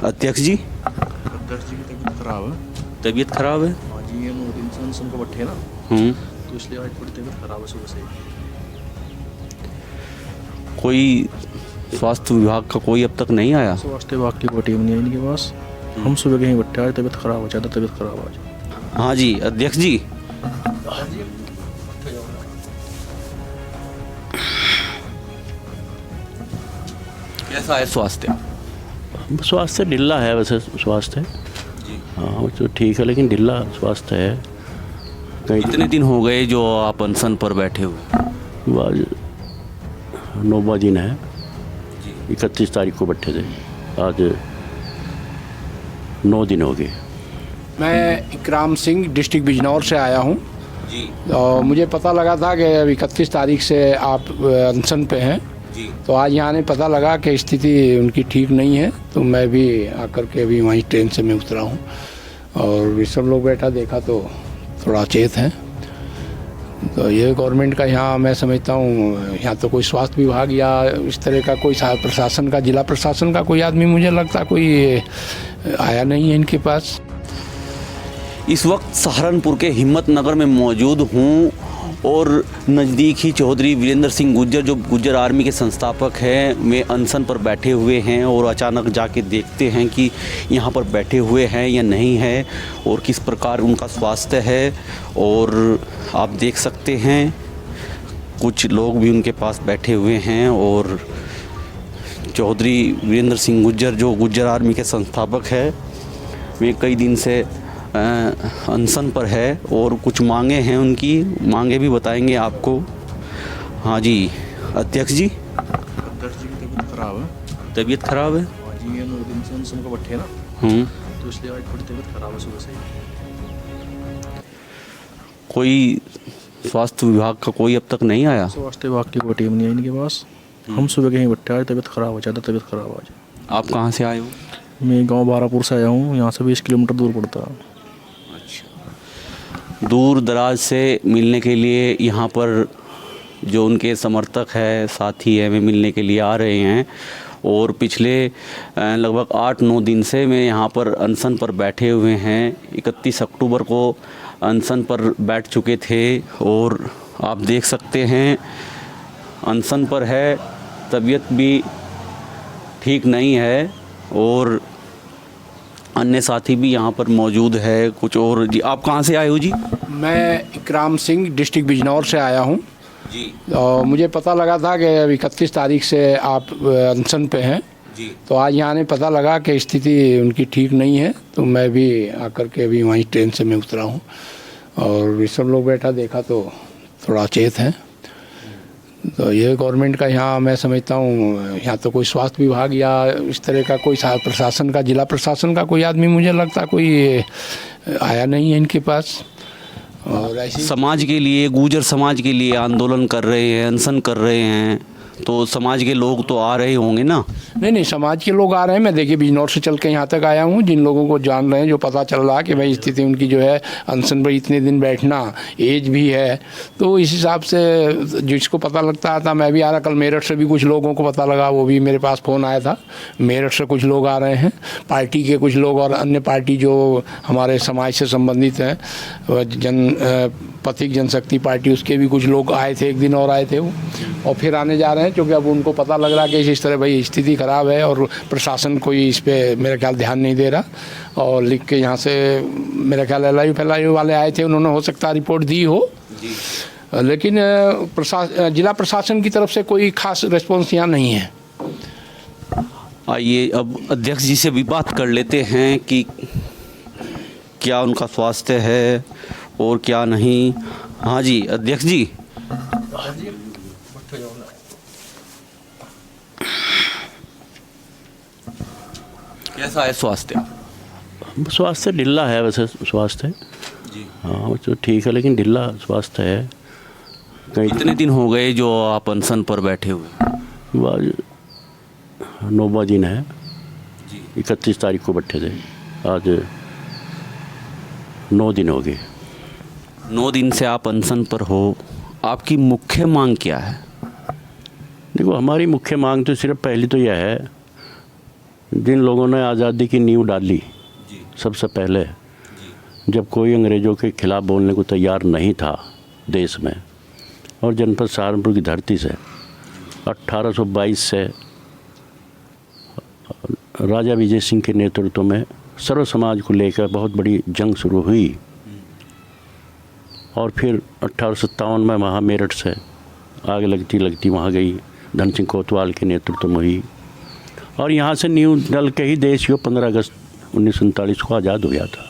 अध्यक्ष जी की तबीयत खराब है। तबीयत खराब है। हाँ जी, ये 9 दिन से अनशन को बैठे ना, तो इसलिए आज थोड़ी तबीयत खराब है सुबह से ही। कोई स्वास्थ्य विभाग का कोई अब तक नहीं आया? स्वास्थ्य विभाग की कोई टीम नहीं है इनके पास। हम सुबह कहीं बैठे, आज तबीयत खराब हो, ज़्यादा तबीयत खराब आज। हाँ जी अध्यक्ष जी, कैसा है स्वास्थ्य? स्वास्थ्य ढीला है वैसे स्वास्थ्य। हाँ तो ठीक है, लेकिन ढीला स्वास्थ्य है। कहीं कितने दिन हो गए जो आप अनशन पर बैठे हुए? आज 9वां दिन है। 31 तारीख को बैठे थे, आज 9 दिन हो गए। मैं इकराम सिंह डिस्ट्रिक्ट बिजनौर से आया हूँ जी और मुझे पता लगा था कि अभी 31 तारीख से आप अनशन पे हैं, जी। तो आज यहाँ ने पता लगा कि स्थिति उनकी ठीक नहीं है, तो मैं भी आकर के अभी वहीं ट्रेन से मैं उतरा हूँ और भी सब लोग बैठा देखा तो थोड़ा चेत हैं। तो ये गवर्नमेंट का यहाँ मैं समझता हूँ, यहाँ तो कोई स्वास्थ्य विभाग या इस तरह का कोई प्रशासन का, जिला प्रशासन का कोई आदमी मुझे लगता कोई आया नहीं है इनके पास। इस वक्त सहारनपुर के हिम्मतनगर में मौजूद हूँ और नज़दीक ही चौधरी वीरेंद्र सिंह गुर्जर, जो गुर्जर आर्मी के संस्थापक हैं, वे अनशन पर बैठे हुए हैं और अचानक जाके देखते हैं कि यहाँ पर बैठे हुए हैं या नहीं है और किस प्रकार उनका स्वास्थ्य है। और आप देख सकते हैं कुछ लोग भी उनके पास बैठे हुए हैं और चौधरी वीरेंद्र सिंह गुर्जर, जो गुर्जर आर्मी के संस्थापक है, वे कई दिन से अनशन पर है और कुछ मांगे हैं, उनकी मांगे भी बताएंगे आपको। हाँ जी अध्यक्ष जी की तबीयत खराब है। तबीयत खराब है। हाँ जी, ये 9 दिन से अनशन को बैठे ना, तो इसलिए आज थोड़ी तबीयत खराब है सुबह से ही। कोई स्वास्थ्य विभाग का कोई अब तक नहीं आया? स्वास्थ्य विभाग की कोई टीम नहीं है इनके पास। हम सुबह कहीं बैठे, आज तबीयत खराब हो, ज़्यादा तबीयत खराब आज। आप कहाँ से आए हो? मैं गांव बारापुर से आया हूँ, यहाँ से 20 किलोमीटर दूर पड़ता है। दूर दराज से मिलने के लिए यहाँ पर जो उनके समर्थक है, साथी है, वे मिलने के लिए आ रहे हैं और पिछले लगभग 8-9 दिन से वे यहाँ पर अनशन पर बैठे हुए हैं। 31 अक्टूबर को अनशन पर बैठ चुके थे और आप देख सकते हैं अनशन पर है, तबीयत भी ठीक नहीं है और अन्य साथी भी यहाँ पर मौजूद है कुछ। और जी आप कहाँ से आए हो जी? मैं इकराम सिंह डिस्ट्रिक्ट बिजनौर से आया हूँ जी और मुझे पता लगा था कि अभी 31 तारीख से आप अनशन पे हैं, जी। तो आज यहाँ ने पता लगा कि स्थिति उनकी ठीक नहीं है, तो मैं भी आकर के अभी वहीं ट्रेन से मैं उतरा हूँ और भी सब लोग बैठा देखा तो थोड़ा चेत हैं। तो ये गवर्नमेंट का यहाँ मैं समझता हूँ, यहाँ तो कोई स्वास्थ्य विभाग या इस तरह का कोई प्रशासन का, जिला प्रशासन का कोई आदमी मुझे लगता कोई आया नहीं है इनके पास। और ऐसी समाज के लिए, गुर्जर समाज के लिए आंदोलन कर रहे हैं, अनशन कर रहे हैं, तो समाज के लोग तो आ रहे होंगे ना? नहीं, समाज के लोग आ रहे हैं। मैं देखिए बिजनौर से चल के यहाँ तक आया हूँ, जिन लोगों को जान रहे हैं, जो पता चल रहा है कि भाई स्थिति उनकी जो है अनशन पर इतने दिन बैठना, एज भी है, तो इस हिसाब से जिसको पता लगता था मैं भी आ रहा। कल मेरठ से भी कुछ लोगों को पता लगा, वो भी मेरे पास फ़ोन आया था, मेरठ से कुछ लोग आ रहे हैं, पार्टी के कुछ लोग और अन्य पार्टी जो हमारे समाज से संबंधित हैं, पथिक जनशक्ति पार्टी, उसके भी कुछ लोग आए थे, एक दिन और आए थे वो, और फिर आने जा रहे हैं, क्योंकि अब उनको पता लग रहा कि इस तरह भाई स्थिति ख़राब है और प्रशासन कोई इस पर मेरा ख्याल ध्यान नहीं दे रहा। और लिख के यहाँ से मेरा ख्याल LIU वाले आए थे, उन्होंने हो सकता रिपोर्ट दी हो, लेकिन जिला प्रशासन की तरफ से कोई खास रिस्पॉन्स यहाँ नहीं है। आइए अब अध्यक्ष जी से भी बात कर लेते हैं कि क्या उनका स्वास्थ्य है और क्या नहीं। हाँ जी अध्यक्ष जी, कैसा है स्वास्थ्य? स्वास्थ्य ढीला है वैसे स्वास्थ्य। जी हाँ तो ठीक है, लेकिन ढीला स्वास्थ्य है। कहीं कितने दिन हो गए जो आप अनशन पर बैठे हुए? आज 9वां दिन है। जी 31 तारीख को बैठे थे, आज 9 दिन हो गए। 9 दिन से आप अनशन पर हो, आपकी मुख्य मांग क्या है? देखो हमारी मुख्य मांग तो सिर्फ पहली तो यह है जिन लोगों ने आज़ादी की नींव डाली सबसे पहले, जब कोई अंग्रेज़ों के खिलाफ़ बोलने को तैयार नहीं था देश में, और जनपद सहारनपुर की धरती से 1822 से राजा विजय सिंह के नेतृत्व में सर्व समाज को लेकर बहुत बड़ी जंग शुरू हुई, और फिर 1857 में वहाँ मेरठ से आग लगती वहाँ गई, धन सिंह कोतवाल के नेतृत्व में हुई, और यहाँ से नींव डल के ही देश यो 15 अगस्त 1947 को आज़ाद हो गया था।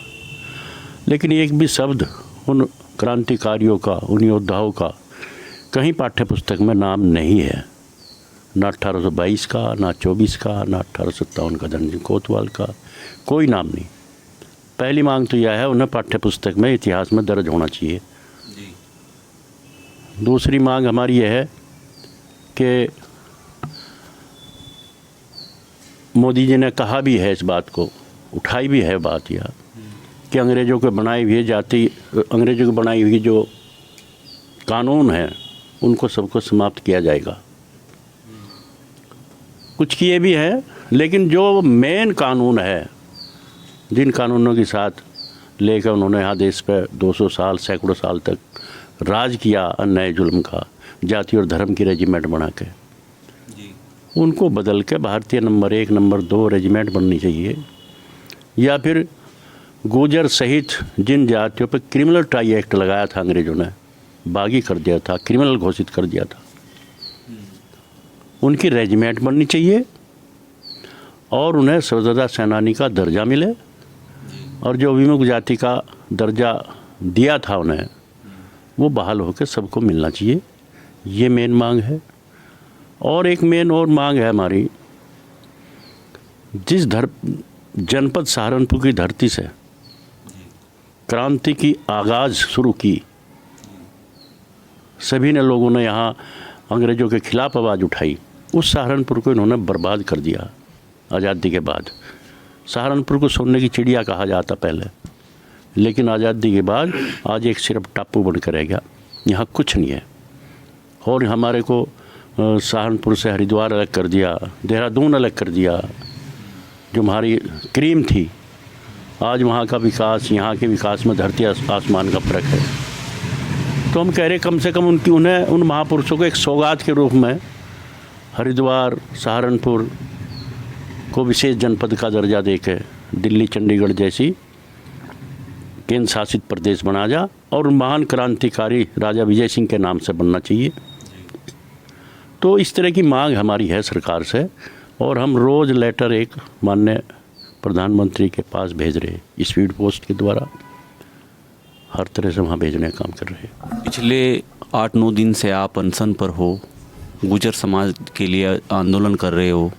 लेकिन एक भी शब्द उन क्रांतिकारियों का, उन योद्धाओं का कहीं पाठ्य पुस्तक में नाम नहीं है, ना 1822 का, ना 24 का, ना 1857 का धन सिंह कोतवाल का, कोई नाम नहीं। पहली मांग तो यह है, उन्हें पाठ्य पुस्तक में, इतिहास में दर्ज होना चाहिए। दूसरी मांग हमारी यह है कि मोदी जी ने कहा भी है, इस बात को उठाई भी है बात यह कि अंग्रेज़ों के बनाई हुई जो कानून है उनको सबको समाप्त किया जाएगा। कुछ किए भी है, लेकिन जो मेन कानून है, जिन कानूनों के साथ लेकर उन्होंने यहाँ देश पर 200 साल, सैकड़ों साल तक राज किया अन्याय जुल्म का, जाति और धर्म की रेजिमेंट बना के, उनको बदल के भारतीय नंबर 1, नंबर 2 रेजिमेंट बननी चाहिए, या फिर गुर्जर सहित जिन जातियों पर क्रिमिनल ट्राई एक्ट लगाया था अंग्रेज़ों ने, बागी कर दिया था, क्रिमिनल घोषित कर दिया था, उनकी रेजिमेंट बननी चाहिए, और उन्हें स्वतंत्रता सेनानी का दर्जा मिले, और जो विमुक्त जाति का दर्जा दिया था उन्हें, वो बहाल होकर सबको मिलना चाहिए। ये मेन मांग है। और एक मेन और मांग है हमारी, जिस जनपद सहारनपुर की धरती से क्रांति की आगाज़ शुरू की, सभी ने लोगों ने यहाँ अंग्रेज़ों के खिलाफ़ आवाज़ उठाई, उस सहारनपुर को इन्होंने बर्बाद कर दिया। आज़ादी के बाद सहारनपुर को सोने की चिड़िया कहा जाता पहले, लेकिन आज़ादी के बाद आज एक सिर्फ टापू बनकर रह गया, यहाँ कुछ नहीं है। और हमारे को सहारनपुर से हरिद्वार अलग कर दिया, देहरादून अलग कर दिया, जो हमारी क्रीम थी। आज वहाँ का विकास, यहाँ के विकास में धरती आसमान का फर्क है। तो हम कह रहे कम से कम उन महापुरुषों को एक सौगात के रूप में हरिद्वार, सहारनपुर को विशेष जनपद का दर्जा देकर दिल्ली, चंडीगढ़ जैसी केंद्र शासित प्रदेश बना जा, और महान क्रांतिकारी राजा विजय सिंह के नाम से बनना चाहिए। तो इस तरह की मांग हमारी है सरकार से, और हम रोज़ लेटर एक माननीय प्रधानमंत्री के पास भेज रहे, स्पीड पोस्ट के द्वारा हर तरह से वहाँ भेजने का काम कर रहे हैं। पिछले 8-9 दिन से आप अनशन पर हो, गुर्जर समाज के लिए आंदोलन कर रहे हो,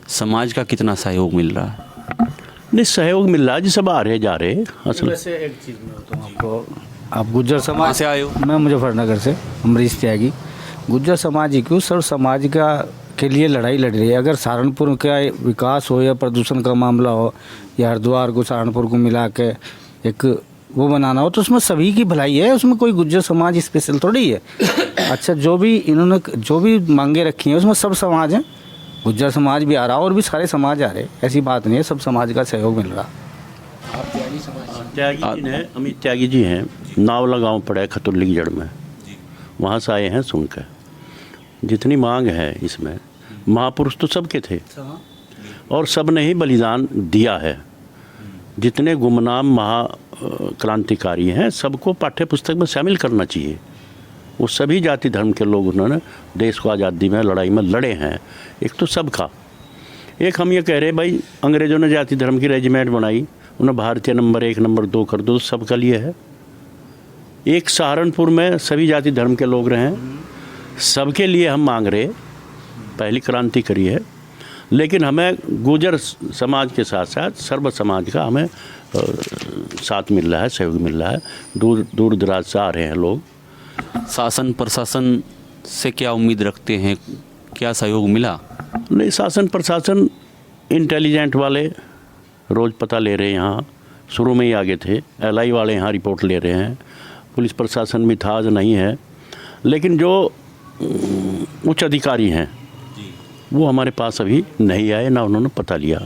समाज का कितना सहयोग मिल रहा है? नहीं, सहयोग मिल रहा है जी, सब आ रहे जा रहे। असल वैसे एक चीज़ मैं बताऊँ आपको, आप गुर्जर कहाँ समाज से आए हो? मैं मुजफ्फरनगर से, अमरीश त्यागी। गुर्जर समाज ही क्यों, सर्व समाज का के लिए लड़ाई लड़ रही है। अगर सहारनपुर का विकास हो, या प्रदूषण का मामला हो, या हरिद्वार को सहारनपुर को मिला के एक वो बनाना हो, तो उसमें सभी की भलाई है, उसमें कोई गुर्जर समाज स्पेशल थोड़ी है। अच्छा, जो भी मांगे रखी हैं उसमें सब समाज हैं, गुर्जर समाज भी आ रहा और भी सारे समाज आ रहे, ऐसी बात नहीं है, सब समाज का सहयोग मिल रहा। त्यागी जी हैं, अमित त्यागी जी हैं, नावला गांव पड़ा है खतुल्ली की जड़ में, वहाँ से आए हैं सुनकर। जितनी मांग है इसमें, महापुरुष तो सबके थे और सब ने ही बलिदान दिया है। जितने गुमनाम क्रांतिकारी हैं सबको पाठ्य पुस्तक में शामिल करना चाहिए। वो सभी जाति धर्म के लोग उन्होंने देश को आज़ादी में लड़ाई में लड़े हैं। एक तो सबका, एक हम ये कह रहे भाई अंग्रेज़ों ने जाति धर्म की रेजिमेंट बनाई, उन्हें भारतीय नंबर 1 नंबर 2 कर दो, तो सबका लिए है। एक सहारनपुर में सभी जाति धर्म के लोग रहे, सबके लिए हम मांग रहे, पहली क्रांति करी है। लेकिन हमें गुर्जर समाज के साथ साथ सर्व समाज का हमें साथ मिल रहा है, सहयोग मिल रहा है। दूर दराज से आ रहे हैं लोग। शासन प्रशासन से क्या उम्मीद रखते हैं, क्या सहयोग मिला? नहीं, शासन प्रशासन इंटेलिजेंट वाले रोज़ पता ले रहे हैं। यहाँ शुरू में ही आगे थे, LI वाले यहाँ रिपोर्ट ले रहे हैं, पुलिस प्रशासन भी था, आज नहीं है। लेकिन जो उच्च अधिकारी हैं वो हमारे पास अभी नहीं आए, ना उन्होंने पता लिया।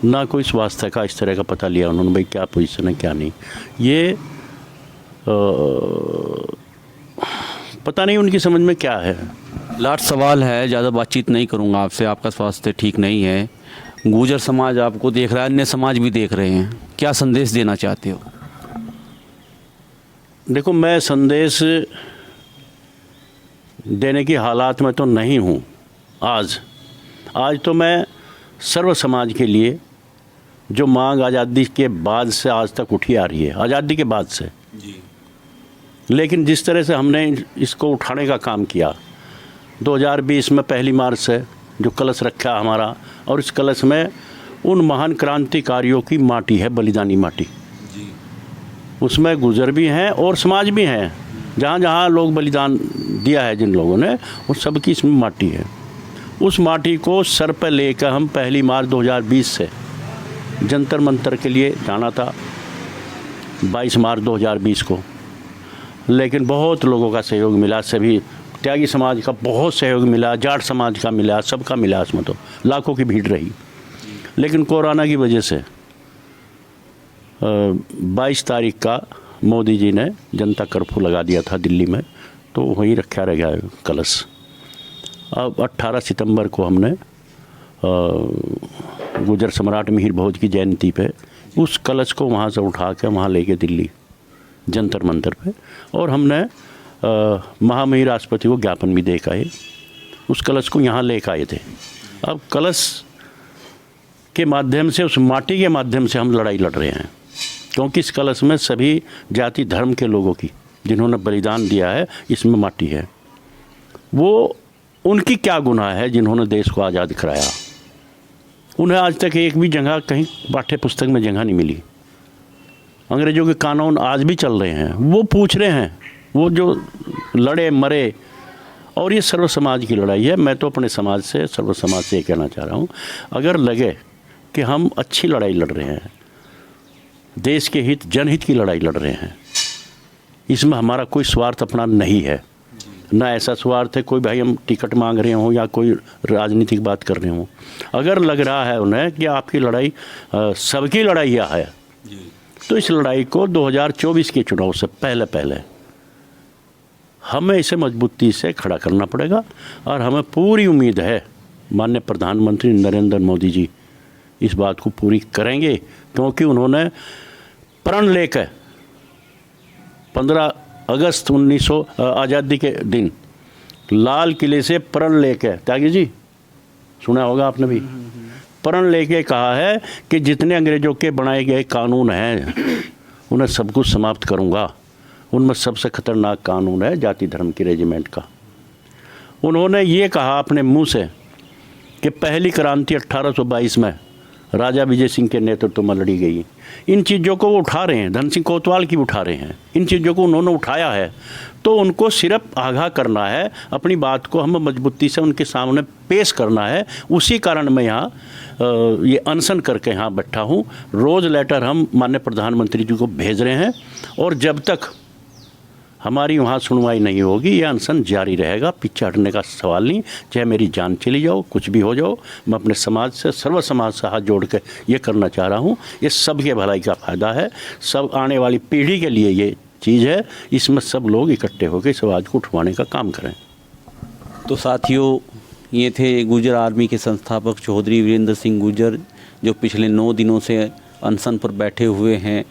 ना कोई स्वास्थ्य का इस तरह का पता लिया उन्होंने, भाई क्या पोजीशन है क्या नहीं। ये पता नहीं उनकी समझ में क्या है। लास्ट सवाल है, ज़्यादा बातचीत नहीं करूँगा आपसे, आपका स्वास्थ्य ठीक नहीं है, गुर्जर समाज आपको देख रहा है, अन्य समाज भी देख रहे हैं, क्या संदेश देना चाहते हो? देखो, मैं संदेश देने की हालात में तो नहीं हूँ आज तो मैं सर्व समाज के लिए जो मांग आज़ादी के बाद से आज तक उठी आ रही है, आज़ादी के बाद से जी, लेकिन जिस तरह से हमने इसको उठाने का काम किया 2020 में 1 मार्च से जो कलश रखा हमारा, और इस कलश में उन महान क्रांतिकारियों की माटी है, बलिदानी माटी जी, उसमें गुर्जर भी हैं और समाज भी हैं, जहाँ जहाँ लोग बलिदान दिया है जिन लोगों ने, उन सब की इसमें माटी है। उस माटी को सर पर लेकर हम 1 मार्च 2020 से जंतर मंतर के लिए जाना था 22 मार्च 2020 को, लेकिन बहुत लोगों का सहयोग मिला, सभी त्यागी समाज का बहुत सहयोग मिला, जाट समाज का मिला, सबका मिला, इसमें तो लाखों की भीड़ रही। लेकिन कोरोना की वजह से 22 तारीख का मोदी जी ने जनता कर्फ्यू लगा दिया था दिल्ली में, तो वहीं रखा रह गया कलश। अब 18 सितंबर को हमने गुर्जर सम्राट मिहिर भोज की जयंती पे उस कलश को वहाँ से उठा के वहाँ ले गए दिल्ली जंतर मंतर पे, और हमने महामहिम राष्ट्रपति को ज्ञापन भी दे के आए, उस कलश को यहाँ ले के आए थे। अब कलश के माध्यम से, उस माटी के माध्यम से हम लड़ाई लड़ रहे हैं, क्योंकि इस कलश में सभी जाति धर्म के लोगों की जिन्होंने बलिदान दिया है, इसमें माटी है। वो उनकी क्या गुनाह है जिन्होंने देश को आज़ाद कराया, उन्हें आज तक एक भी जगह कहीं पाठ्य पुस्तक में जगह नहीं मिली। अंग्रेज़ों के कानून आज भी चल रहे हैं, वो पूछ रहे हैं, वो जो लड़े मरे, और ये सर्व समाज की लड़ाई है। मैं तो अपने समाज से, सर्व समाज से ये कहना चाह रहा हूँ, अगर लगे कि हम अच्छी लड़ाई लड़ रहे हैं, देश के हित जनहित की लड़ाई लड़ रहे हैं, इसमें हमारा कोई स्वार्थ अपना नहीं है, ना ऐसा स्वार्थ है कोई भाई हम टिकट मांग रहे हों या कोई राजनीतिक बात कर रहे हों। अगर लग रहा है उन्हें कि आपकी लड़ाई सबकी लड़ाई है, तो इस लड़ाई को 2024 के चुनाव से पहले हमें इसे मजबूती से खड़ा करना पड़ेगा। और हमें पूरी उम्मीद है माननीय प्रधानमंत्री नरेंद्र मोदी जी इस बात को पूरी करेंगे, क्योंकि उन्होंने प्रण लेकर 15 अगस्त 1900 आज़ादी के दिन लाल किले से प्रण लेकर, त्यागी जी सुना होगा आपने भी, प्रण लेके कहा है कि जितने अंग्रेज़ों के बनाए गए कानून हैं उन्हें सब कुछ समाप्त करूंगा। उनमें सबसे खतरनाक कानून है जाति धर्म की रेजिमेंट का। उन्होंने ये कहा अपने मुंह से कि पहली क्रांति 1822 में राजा विजय सिंह के नेतृत्व में लड़ी गई। इन चीज़ों को वो उठा रहे हैं, धन सिंह कोतवाल की उठा रहे हैं, इन चीज़ों को उन्होंने उठाया है, तो उनको सिर्फ आगाह करना है, अपनी बात को हमें मजबूती से उनके सामने पेश करना है। उसी कारण मैं यहाँ ये अनशन करके यहाँ बैठा हूँ। रोज़ लेटर हम माननीय प्रधानमंत्री जी को भेज रहे हैं, और जब तक हमारी वहाँ सुनवाई नहीं होगी ये अनशन जारी रहेगा, पीछे हटने का सवाल नहीं। चाहे मेरी जान चली जाओ, कुछ भी हो जाओ, मैं अपने समाज से, सर्व समाज से हाथ जोड़ के ये करना चाह रहा हूँ। ये सबके भलाई का फ़ायदा है, सब आने वाली पीढ़ी के लिए ये चीज़ है, इसमें सब लोग इकट्ठे होकर इस आवाज़ को उठवाने का काम करें। तो साथियों, ये थे गुर्जर आर्मी के संस्थापक चौधरी वीरेंद्र सिंह गुर्जर, जो पिछले 9 दिनों से अनशन पर बैठे हुए हैं।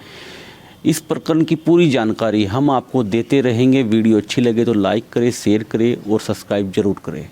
इस प्रकरण की पूरी जानकारी हम आपको देते रहेंगे। वीडियो अच्छी लगे तो लाइक करें, शेयर करें और सब्सक्राइब जरूर करें।